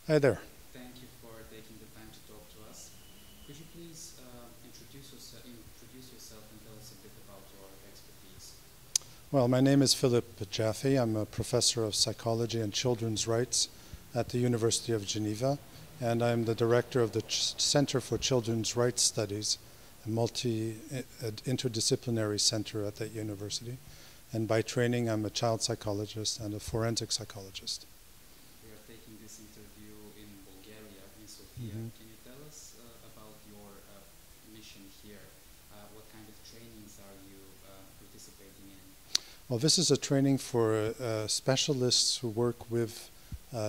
Hi there. Thank you for taking the time to talk to us. Could you please introduce yourself and tell us a bit about your expertise? Well, my name is Philip Jaffi. I'm a professor of psychology and children's rights at the University of Geneva, and I'm the director of the Center for Children's Rights Studies, a interdisciplinary center at that university. And by training, I'm a child psychologist and a forensic psychologist. We are taking this interview in Bulgaria, in Sofia. Can you tell us about your mission here? What kind of trainings are you participating in? Well, this is a training for specialists who work with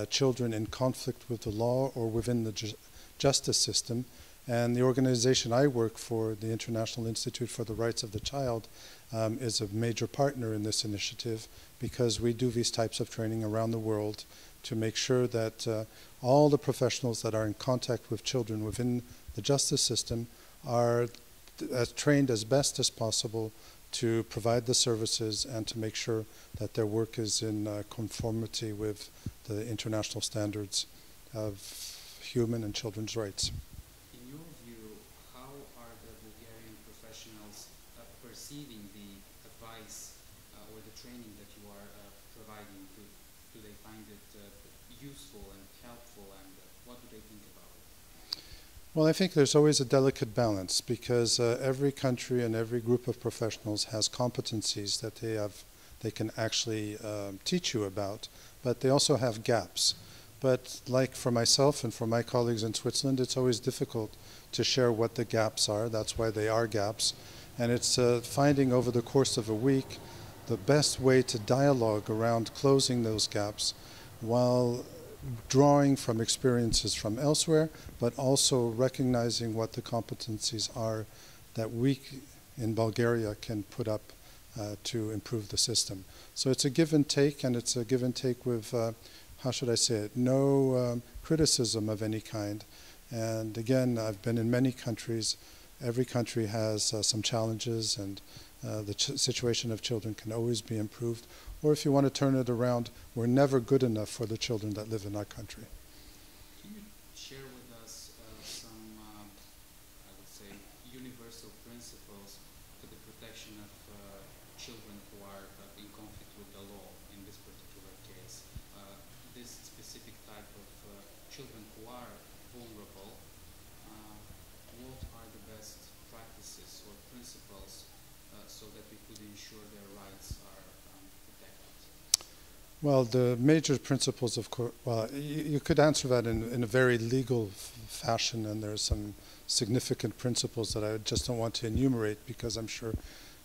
children in conflict with the law or within the justice system. And the organization I work for, the International Institute for the Rights of the Child, is a major partner in this initiative because we do these types of training around the world to make sure that all the professionals that are in contact with children within the justice system are trained as best as possible to provide the services and to make sure that their work is in conformity with the international standards of human and children's rights. In your view, how are the Bulgarian professionals perceiving the advice or the training that you are providing? Do they find it useful and helpful, and what do they think about it? Well, I think there's always a delicate balance because every country and every group of professionals has competencies that they can actually teach you about, but they also have gaps. But like for myself and for my colleagues in Switzerland, it's always difficult to share what the gaps are. That's why they are gaps. And it's finding over the course of a week the best way to dialogue around closing those gaps while drawing from experiences from elsewhere, but also recognizing what the competencies are that we in Bulgaria can put up to improve the system. So it's a give and take, and it's a give and take with, how should I say it, no criticism of any kind. And again, I've been in many countries. Every country has some challenges, and the situation of children can always be improved. Or if you want to turn it around, we're never good enough for the children that live in our country. Can you share with us some, I would say, universal principles to the protection of children who are in conflict with the law in this particular case? This specific type of children who are vulnerable, what are the best practices or principles so that we could ensure their rights are protected? Well, the major principles, of course, well, you could answer that in a very legal fashion, and there are some significant principles that I just don't want to enumerate because I'm sure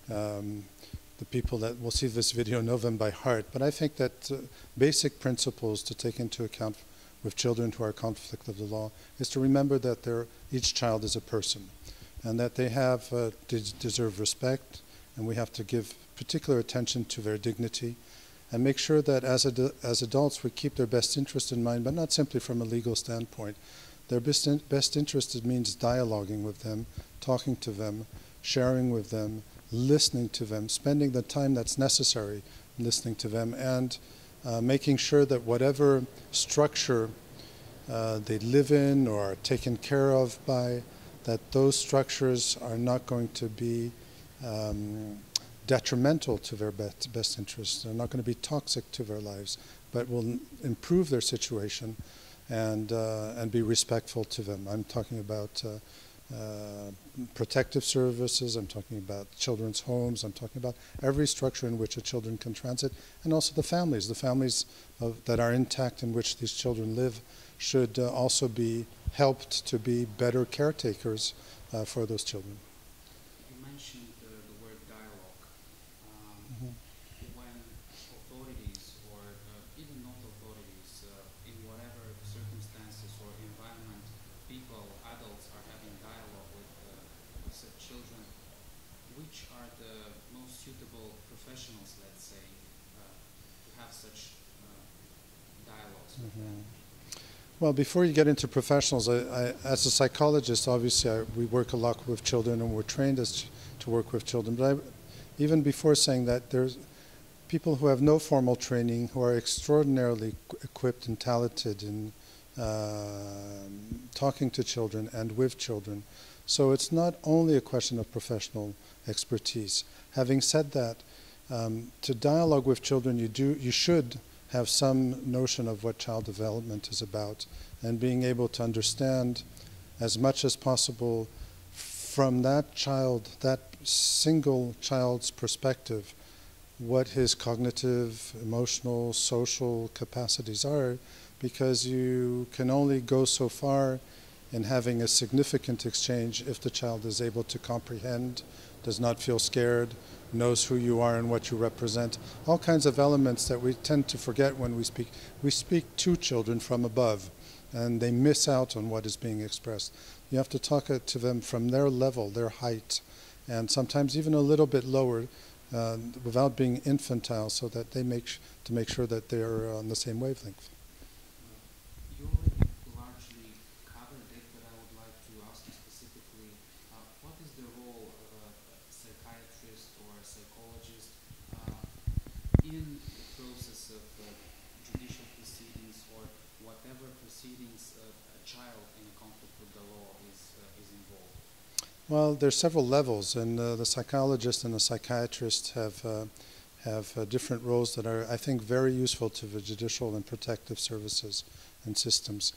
the people that will see this video know them by heart. But I think that basic principles to take into account with children who are conflict of the law is to remember that each child is a person and that they deserve respect, and we have to give particular attention to their dignity and make sure that as adults we keep their best interest in mind, but not simply from a legal standpoint. Their best interest means dialoguing with them, talking to them, sharing with them, listening to them, spending the time that's necessary listening to them, and making sure that whatever structure they live in or are taken care of by, that those structures are not going to be detrimental to their best interests. They're not going to be toxic to their lives, but will improve their situation and be respectful to them. I'm talking about protective services, I'm talking about children's homes, I'm talking about every structure in which a children can transit, and also the families. The families that are intact in which these children live should also be helped to be better caretakers for those children. You mentioned the word dialogue. When authorities or even not authorities, in whatever circumstances or environment, people, adults are having dialogue with such children, which are the most suitable professionals, let's say, to have such dialogues with them? Well, before you get into professionals, as a psychologist, obviously we work a lot with children and we're trained to work with children. But even before saying that, there's people who have no formal training who are extraordinarily equipped and talented in talking to children and with children. So it's not only a question of professional expertise. Having said that, to dialogue with children, you should have some notion of what child development is about, and being able to understand as much as possible from that child, that single child's perspective, what his cognitive, emotional, social capacities are, because you can only go so far in having a significant exchange if the child is able to comprehend, does not feel scared, knows who you are and what you represent. All kinds of elements that we tend to forget when we speak. We speak to children from above, and they miss out on what is being expressed. You have to talk to them from their level, their height, and sometimes even a little bit lower, without being infantile, so that they make sure that they're on the same wavelength. You already largely covered it, but I would like to ask you specifically, what is the role of a psychiatrist or a psychologist in the process of judicial proceedings or whatever proceedings a child in a conflict with the law is involved? Well, there's several levels, and the psychologist and the psychiatrist have different roles that are, I think, very useful to the judicial and protective services and systems.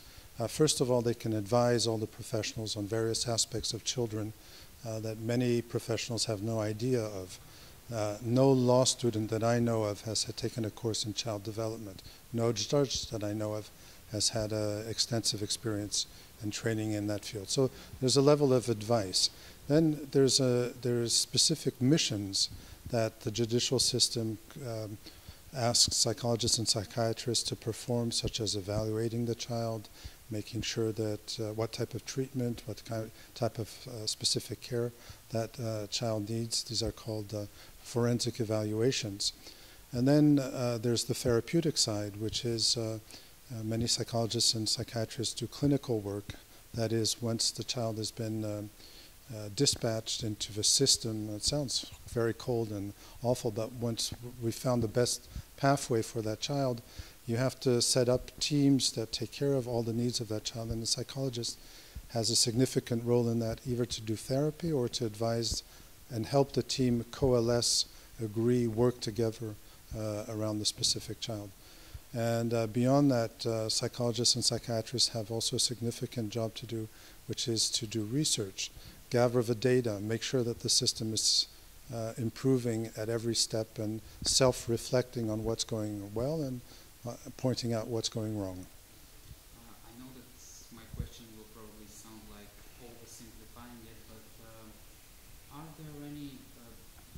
First of all, they can advise all the professionals on various aspects of children that many professionals have no idea of. No law student that I know of has taken a course in child development. No judge that I know of has had extensive experience and training in that field. So there's a level of advice. Then there's specific missions that the judicial system asks psychologists and psychiatrists to perform, such as evaluating the child, making sure that what type of treatment, what type of specific care that child needs. These are called forensic evaluations. And then there's the therapeutic side, which is many psychologists and psychiatrists do clinical work. That is, once the child has been dispatched into the system, it sounds very cold and awful, but once we found the best pathway for that child, you have to set up teams that take care of all the needs of that child, and the psychologist has a significant role in that, either to do therapy or to advise and help the team coalesce, agree, work together around the specific child. And beyond that, psychologists and psychiatrists have also a significant job to do, which is to do research, gather the data, make sure that the system is improving at every step and self-reflecting on what's going well and pointing out what's going wrong. I know that my question will probably sound like oversimplifying it, but are there any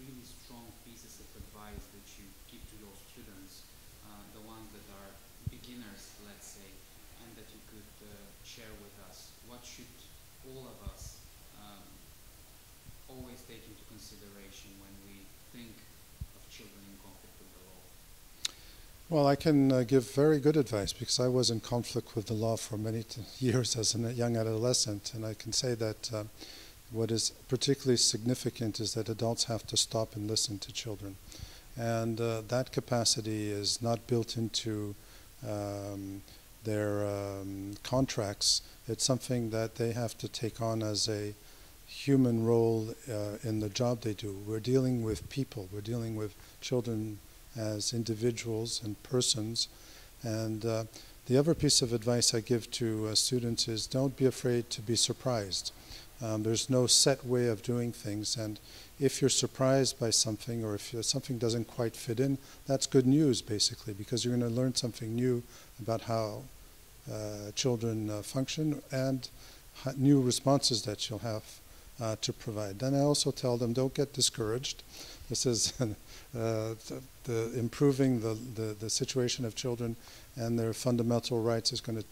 really strong pieces of advice that you give to your students, the ones that are beginners, let's say, and that you could share with us? What should all of us always take into consideration when we think of children in conflict with the law? Well, I can give very good advice because I was in conflict with the law for many years as a young adolescent, and I can say that what is particularly significant is that adults have to stop and listen to children. And that capacity is not built into their contracts. It's something that they have to take on as a human role in the job they do. We're dealing with people. We're dealing with children as individuals and persons. And the other piece of advice I give to students is don't be afraid to be surprised. There's no set way of doing things, and if you're surprised by something or if something doesn't quite fit in, that's good news basically, because you're going to learn something new about how children function and new responses that you'll have to provide. Then I also tell them, don't get discouraged. This is improving the situation of children and their fundamental rights is going to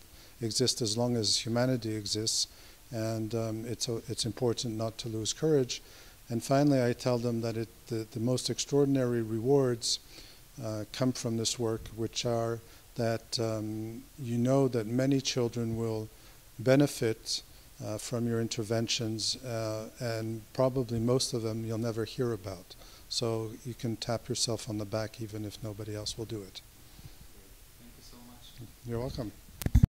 exist as long as humanity exists, and it's important not to lose courage. And finally, I tell them that the most extraordinary rewards come from this work, which are that you know that many children will benefit from your interventions, and probably most of them you'll never hear about. So you can tap yourself on the back even if nobody else will do it. Thank you so much. You're welcome.